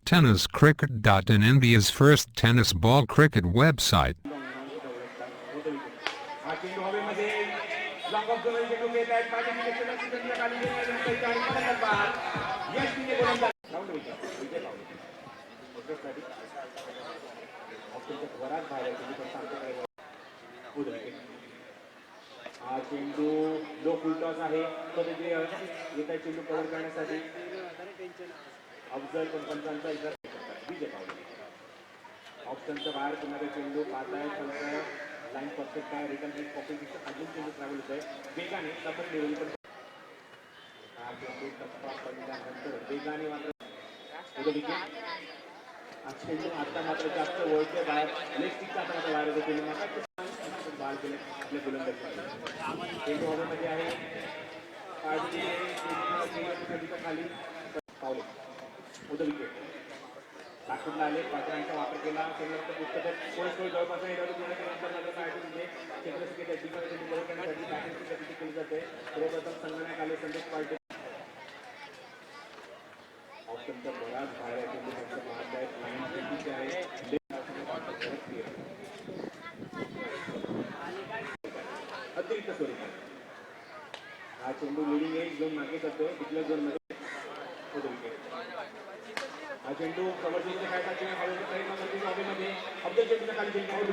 tenniscricket.in, India's first tennis ball cricket website. चेंडू जो full toss आहे तो तिथे येता चेंडू कव्हर करण्यासाठी अफजल पंचांचा इतर विजय पावले ऑप्शनच्या बाहेर पुन्हा चेंडू पाहत आहे पंच लाईन परफेक्ट आहे रिटर्न हिट पॉकेटपेक्षा अजून चेंडू ट्रॅव्हल होत आहे वेगाने डबल लेवल पण हा चेंडू टप्पा पडल्यानंतर वेगाने मात्र चेंडू आता मात्र जास्त वळते बाहेर लेग स्टिकचा आता मात्र बाहेर होतो चेंडू मात्र बाल केले आपल्या गोलंदाज चेंडू हवेमध्ये आहे खाली पावले उद्या विकेट नागपूरला आले पात्रांचा वापर केला पुस्तकात सोय जवळपास केली जाते सर्वप्रथम संगणक आले संदेश पार्टी ऑप्शनचा बराच बाहेर आहे अतिरिक्त स्वरूप हा चेंडू लिडिंग एज झोन मागे करतो तिथल्या झोन मध्ये होतो विकेट हा चेंडू कव्हर झोनच्या काय टाकले हवेमध्ये अब्दुल चेंडूच्या खाली चेंडू आउट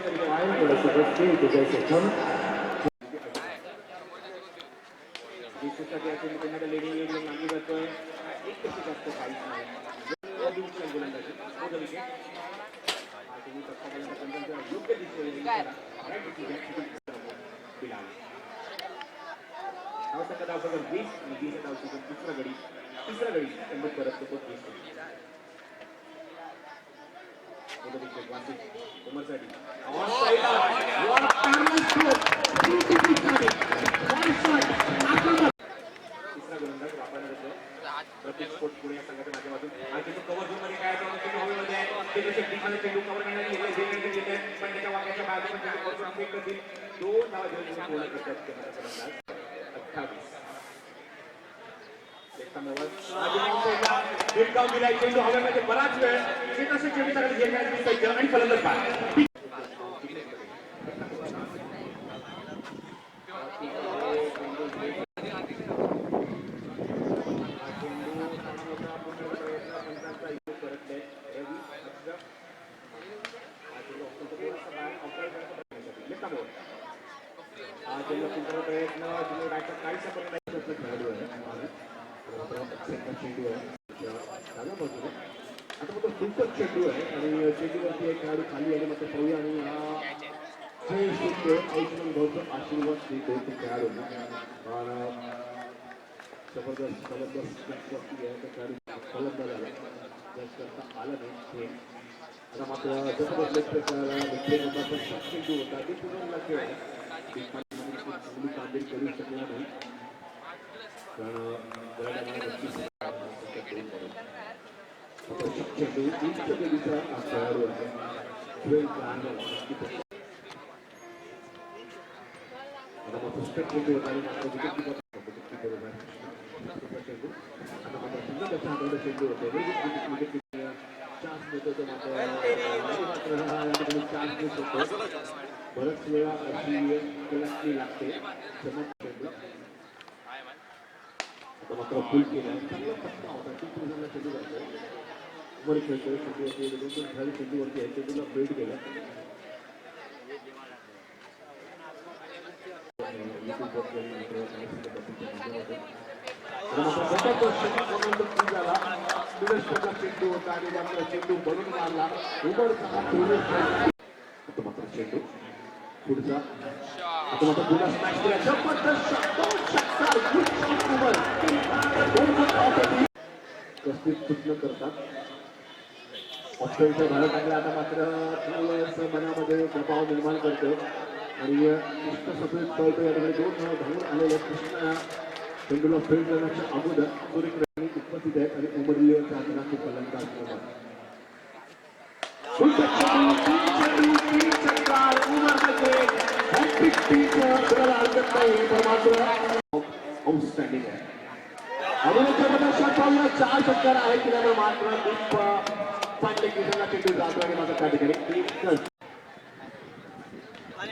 झाले लिडिंग एज झोन मागे करतोय एक पेक्षा जास्त काहीच नाही गोलंदाजी होतो विकेट हा चेंडू टप्पापर्यंत योग्य दिसतोय आवश्यक धाव सगळं 20 आणि 20 धाव सगळं तिसरा गडी चेंडू परत तो 20 होतो विकेट वासिफ उमरसाठी ऑन साइड वन तिसरा गोलंदाज वापरणार होतो प्रतीक स्पोर्ट पुणे या संघाच्या माध्यमातून हा चेंडू कव्हर झोन मध्ये काय चेंडू हवेमध्ये आहे ते शेतीमध्ये चेंडू कव्हर करण्याची पण त्याच्या वाक्याच्या बाजूला चेंडू परत फेक करतील 2 धावा घेऊन पूर्ण करतात गोलंदाज 28 बिलकाम दिलाय चेंडू हवेमध्ये बराच वेळ तसे चेंडूसाठी घेण्याची सज्ज आणि फलंदाज बाद चेंडू आहे डाव्या बाजूला आता फक्त सुंदर चेंडू आहे आणि चेंडूवरती एक खेळाडू खाली आले मात्र पाहूया आणि जे आयुष्यमान भाऊचं आशीर्वाद देतो ते खेळाडूंना जबरदस्त वरती आहे त्या खेळाडू फलंदाज आला जास्त करता आला नाही आता मात्र जबरदस्त चेंडू होता ते पूर्ण खेळ आहे कामगिरी करू शकला नाही बरंच वेळा अशी लागते आता मात्र फुल केला चांगला फटका होता ती पूर्ण चेंडू जातो वर खेळतोय चेंडूवरती खेळाडू चेंडूवरती आहे चेंडूला बेट गेला चेंडू होता आणि मात्र चेंडू बनून मारला आता मात्र चेंडू पुढचा आता मात्र पुन्हा स्मॅश केला जबरदस्त सूचना करतात ऑप्शनच्या बाहेर टाकला आता मात्र मनामध्ये दबाव निर्माण करतो आणि कृष्ण सफेद कळतो या ठिकाणी 2 धावा धावून आलेले कृष्ण चेंडूला फेल करण्याच्या अगोदर सूर्यकिरणी उपस्थित आहेत आणि उमरलीच्या हाताने फलंदाज आउटस्टँडिंग आहे अजून 4 षटकार आहे की मात्र पाडले किशनला चेंडू जातो आणि माझा त्या ठिकाणी एकच.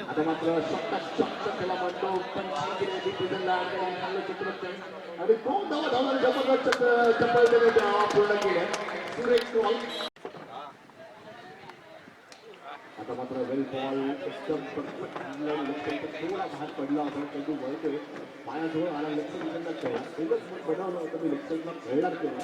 आता मात्र स्वतः चक्क त्याला म्हणतो पण किशनला चांगलं चित्र बघतोय आणि दोन धावा धावून जबरदस्त चप्पल त्याने पूर्ण केलं. सुरेख बॉल. आता मात्र वेल बॉल एकदम परफेक्ट थोडा भाग पडला होता चेंडू वळतोय पायाजवळ आला लक्ष किशनला खेळला पहिलंच मग बनवलं होतं मी लक्षातला खेळणार केलं.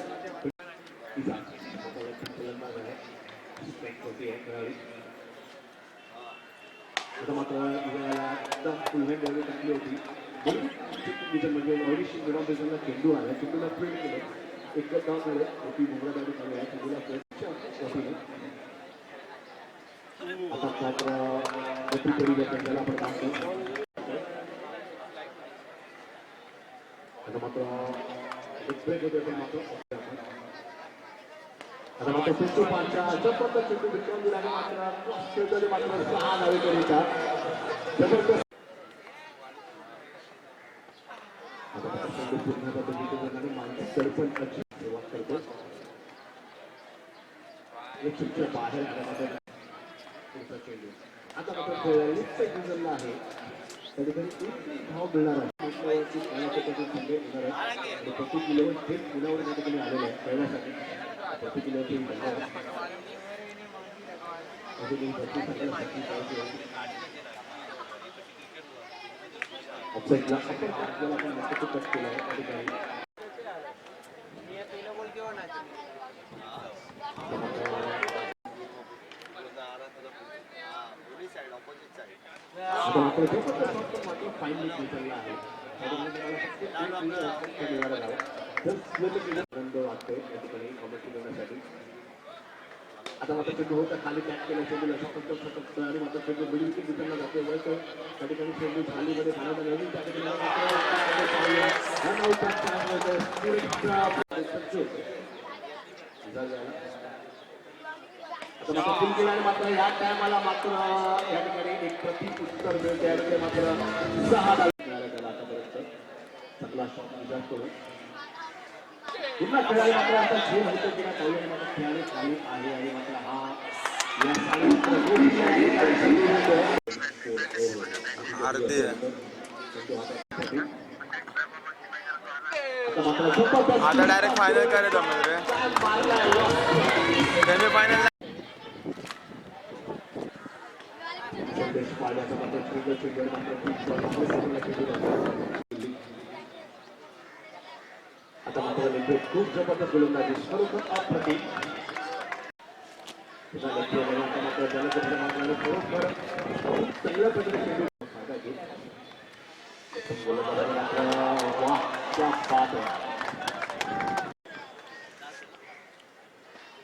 आता मात्र एकदम फुलहँड वगैरे टाकली होती म्हणजे अडीचशे गुणापेक्षा चेंडू आला चेंडूला फील्ड केलं एकच धाव मिळेल होती बुमरादारी चालू आहे चेंडूला फील्ड. आता मात्र त्याला आपण टाकतो. आता मात्र ब्रेक होते पण मात्र आता मात्र चेंडू पाचच्या जबरदस्त चेंडू विक्रम दिला मात्र मात्र 6 धावे करीता जबरदस्त. आता चेंडू पूर्ण पद्धतीने मानसिक सरपंचाची सुरुवात करतो चुकीच्या बाहेर पुढचा चेंडू आता मात्र सीझनला आहे त्या ठिकाणी एक धाव मिळणार आहे प्रत्येक किलोवर थेट पुण्यावर त्या ठिकाणी आलेलं आहे खेळण्यासाठी प्रत्येक किलोवरती ऑफसाईडला आपण कट केलं आहे त्या ठिकाणी. आता मात्र फाईनली खेळला आहे वाटतंय या ठिकाणी कॉमेंट्री करण्यासाठी. आता मात्र चेंडू होता खाली टॅच केला चेंडूला सतत आणि मात्र चेंडू मिडल की डिफेंडला जातोय वळतोय त्या ठिकाणी चेंडू खालीमध्ये खाण्याचा नवीन त्या ठिकाणी मात्र या टायमाला मात्र या ठिकाणी एक प्रति उत्तर मिळते मात्र 6 धावा त्याला आतापर्यंत चांगला शॉट विचार करून पुन्हा खेळायला मात्र आता जे होतं की नाही मात्र खेळाडू खाली आहे आणि मात्र हा आता डायरेक्ट फायनल करायचं सेमीफायनल आता मात्र खूप जबरदस्त गोलंदाजी खरोखर अप्रतिम. आता मात्र जलदगतीने खरोखर खूप चांगल्या पद्धतीने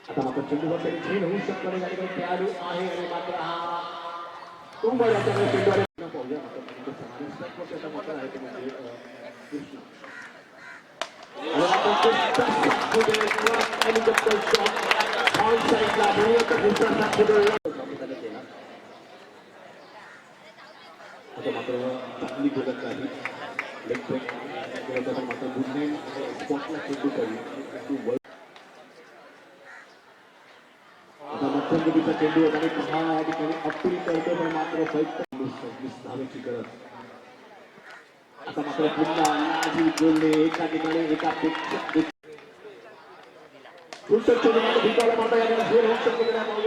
आता मात्र चेंडूवर तरी खेळ होऊ शकतो आणि त्याकडे खेळाडू आहे आणि मात्र हा तो याच्याकडे चेंडूवर पाहूया मात्र त्याचा मात्र आहे ते म्हणजे कृष्ण आता मात्र चांगली गोलंदाजी लेग ब्रेक मात्र गुडने स्पॉटला चेंडू करी आता मध्यंतरीचा चेंडू आणि पहा या ठिकाणी अपील करतो पण मात्र 26 धावेची गरज. आता मात्र पुन्हा नाजी बोलले एका ठिकाणी एका मात्र या ठिकाणी होऊ शकतो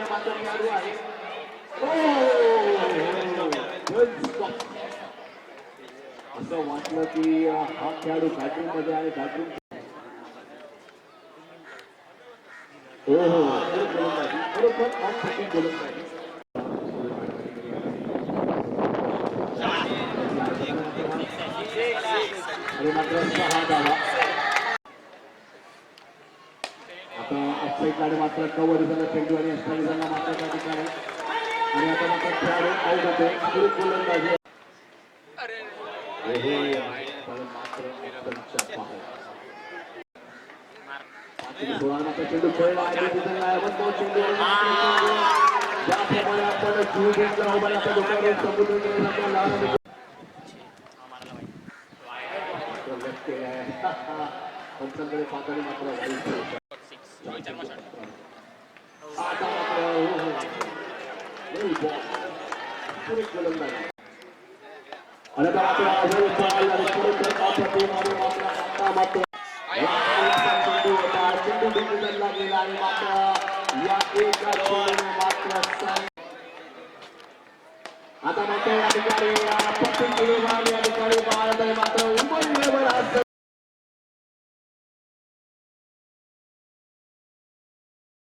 मात्र खेळाडू आहे असं वाटलं की हा खेळाडू बॅटरूम मध्ये आहे बॅटरूम बरोबर गोलंदाजी आणि मात्र 6 धावा. आता ऑफसाईड मात्र कव्हर झाला चेंडू आणि ऑफसाईड झाला मात्र त्या ठिकाणी आणि आता मात्र खेळाडू आऊट होते गोलंदाजी मात्र चेंडू खेळला आहे चेंडू ज्याप्रमाणे आपण जीव घेतला उभारला समुद्र पंचांकडे पाहताना मात्र आता मात्र पुढे गोलंदाज आणि आता मात्र बॉल आणि पुढे मात्र चेंडू डिव्हिजनला गेला आणि मात्र या एका चेंडूने मात्र आता मात्र या ठिकाणी